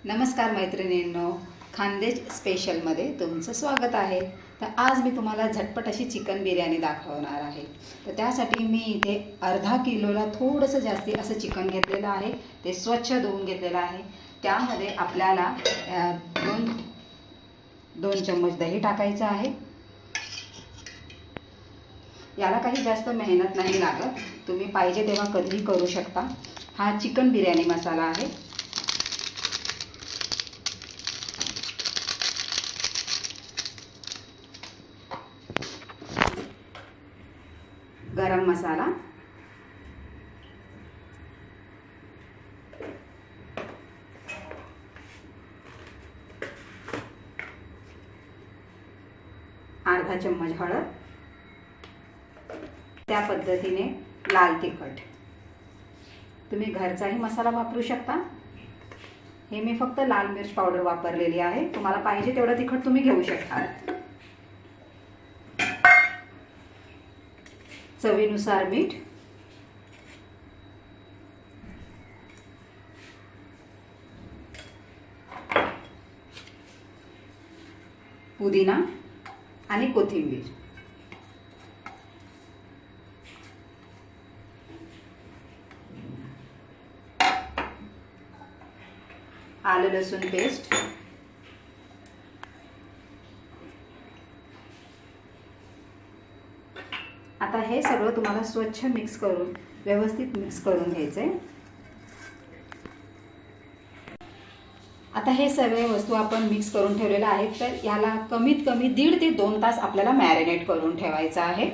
नमस्कार मैत्रिणींनो, खानदेश स्पेशलमध्ये तुमचं स्वागत आहे। तर आज मी तुम्हाला झटपट अशी चिकन बिर्याणी दाखवणार आहे। तर त्यासाठी मी इथे अर्धा किलोला थोडंसं जास्ती असं चिकन घेतलेलं आहे। ते स्वच्छ धुवून घेतलेलं आहे। त्यामध्ये आपल्याला दोन चम्मच दही टाकायचं आहे। याला काही जास्त मेहनत नाही लागत, तुम्ही पाहिजे तेव्हा कधीही करू शकता। हा चिकन बिर्याणी मसाला आहे। गरम मसाला, अर्धा चम्मच हळद, त्या पद्धतीने लाल तिखट। तुम्ही घरचाही मसाला वापरू शकता। हे मी फक्त लाल मिर्च पावडर वापरलेली आहे, तुम्हाला पाहिजे तेवढं तिखट तुम्ही घेऊ शकता। चवीनुसार मीठ, पुदिना आणि कोथिंबीर, आलं लसूण पेस्ट, आता हे सगळं तुम्हाला स्वच्छ व्यवस्थित मिक्स करून घ्यायचंय। आता हे सगळे वस्तू आपण मिक्स करून ठेवलेले आहेत, तर याला कमीत कमी 1.5 ते 2 तास आपल्याला मॅरिनेट करून ठेवायचं आहे।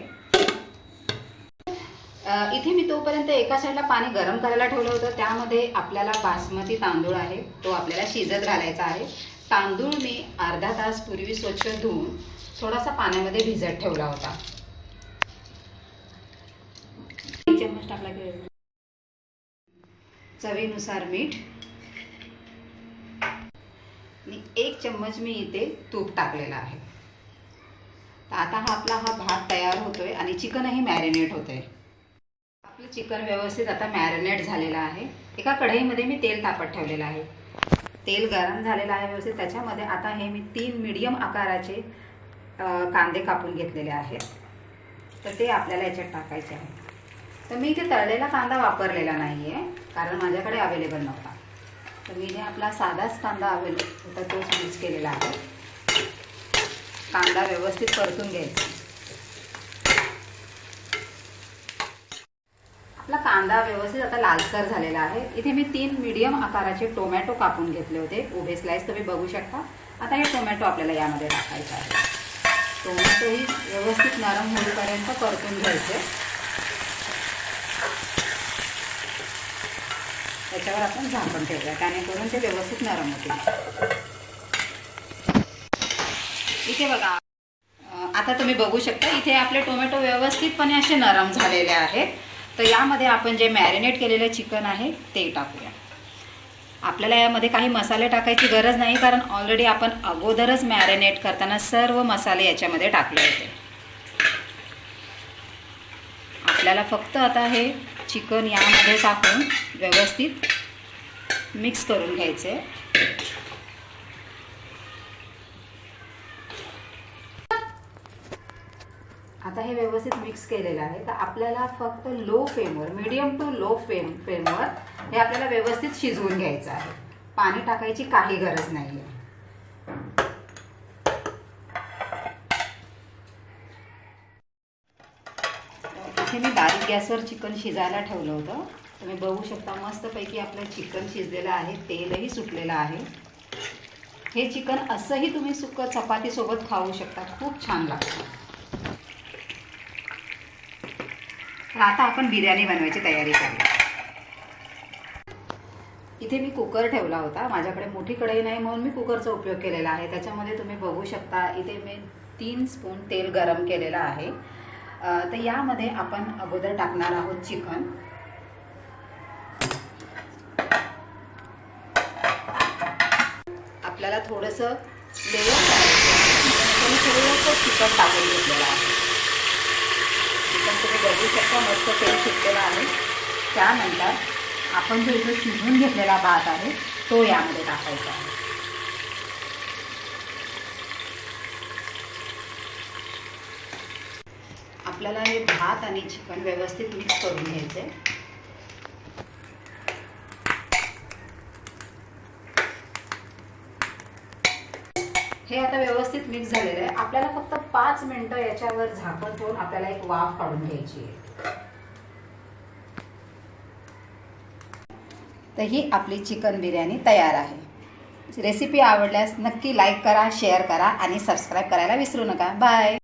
इथे मी तोपर्यंत एका साईडला पाणी गरम करायला ठेवलं होतं। त्यामध्ये आपल्याला बासमती तांदूळ आहे, तो आपल्याला शिजत घालायचा आहे। तांदूळ मी अर्धा तास पूर्वी स्वच्छ धुवून थोडासा पाण्यामध्ये भिजत ठेवला होता। चम्मच टाकला की चवीनुसार मीठ आणि 1 चम्मच मी इथे तूप टाकलेला आहे। तर आता हा भात तयार होतोय आणि चिकनही मॅरिनेट होतंय। आपलं चिकन व्यवस्थित आता मॅरिनेट झालेलं आहे। एका कढईमध्ये मी तेल तापत ठेवलेलं आहे। तेल गरम झालेलं आहे व्यवस्थित। त्याच्यामध्ये आता हे मी 3 मीडियम आकाराचे कांदे कापून घेतलेले आहेत, तर ते आपल्याला याच्यात टाकायचे आहे। तर मी इथे तळलेला कांदा वापरलेला नाही आहे, कारण माझ्याकडे अवेलेबल नव्हता। तर मी इथे आपला साधाच कांदा अवेलेबल होता, तोच यूज केलेला आहे। कांदा व्यवस्थित परतून घ्यायचा। आपला कांदा व्यवस्थित आता लालसर झालेला आहे। इथे मी 3 मीडियम आकाराचे टोमॅटो कापून घेतले होते, उभे स्लाइस तुम्ही बघू शकता। आता हे टोमॅटो आपल्याला यामध्ये टाकायचं आहे। टोमॅटोही व्यवस्थित नरम होईपर्यंत परतून घ्यायचे। त्याच्यावर आपण झाकण ठेवूया, त्यानेकरून ते व्यवस्थित नरम होतील। इथे बघा, आता तुम्ही बघू शकता इथे आपले टोमॅटो व्यवस्थितपणे असे नरम झालेले आहेत। तर यामध्ये आपण जे मॅरिनेट केलेले चिकन आहे ते टाकूया। आपल्याला यामध्ये काही मसाले टाकायची गरज नाही, कारण ऑलरेडी आपण अगोदरच मॅरिनेट करताना सर्व मसाले याच्यामध्ये टाकले होते। आपल्याला फक्त आता हे चिकन यामध्ये टाकून व्यवस्थित मिक्स करून घ्यायचे। आता हे व्यवस्थित मिक्स केलेलं आहे। तर आपल्याला फक्त लो फ्लेमवर, मीडियम टू लो फ्लेमवर हे आपल्याला व्यवस्थित शिजवून घ्यायचं आहे। पाणी टाकायची काही गरज नाही आहे। इथे मी बारीक गॅसवर चिकन शिजायला ठेवलं होतं। तुम्ही बघू शकता मस्तपैकी आपलं चिकन शिजलेलं आहे, तेलही सुटलेलं आहे। हे चिकन असंही तुम्ही सुक्क चपातीसोबत खाऊ शकता, खूप छान लागतं। तर आता आपण बिर्याणी बनवायची तयारी करूया। इथे मी कुकर ठेवला होता, माझ्याकडे मोठी कढई नाही म्हणून मी कुकरचा उपयोग केलेला आहे। त्याच्यामध्ये तुम्ही बघू शकता इथे मी 3 स्पून तेल गरम केलेलं आहे। तर यामध्ये आपण अगोदर टाकणार आहोत चिकन। आपल्याला थोडंसं लेयर थोडंसं चिकन टाकून घेतलेलं आहे। चिकन तुम्ही बघू शकता मस्त तेल सुटलेलं आहे। त्यानंतर आपण जो इथे शिजवून घेतलेला भात आहे तो यामध्ये टाकायचा आहे. आपल्याला हे भात आणि चिकन व्यवस्थित मिक्स करून घ्यायचे. हे आता व्यवस्थित मिक्स झालेलं आहे. आपल्याला फक्त 5 मिनिटं याच्यावर झाकण ठेवून आपल्याला एक वाफ काढून घ्यायची आहे. तर ही आपली चिकन बिर्याणी तयार आहे. रेसिपी आवडल्यास नक्की लाईक करा, शेअर करा आणि सबस्क्राईब करायला विसरू नका. बाय.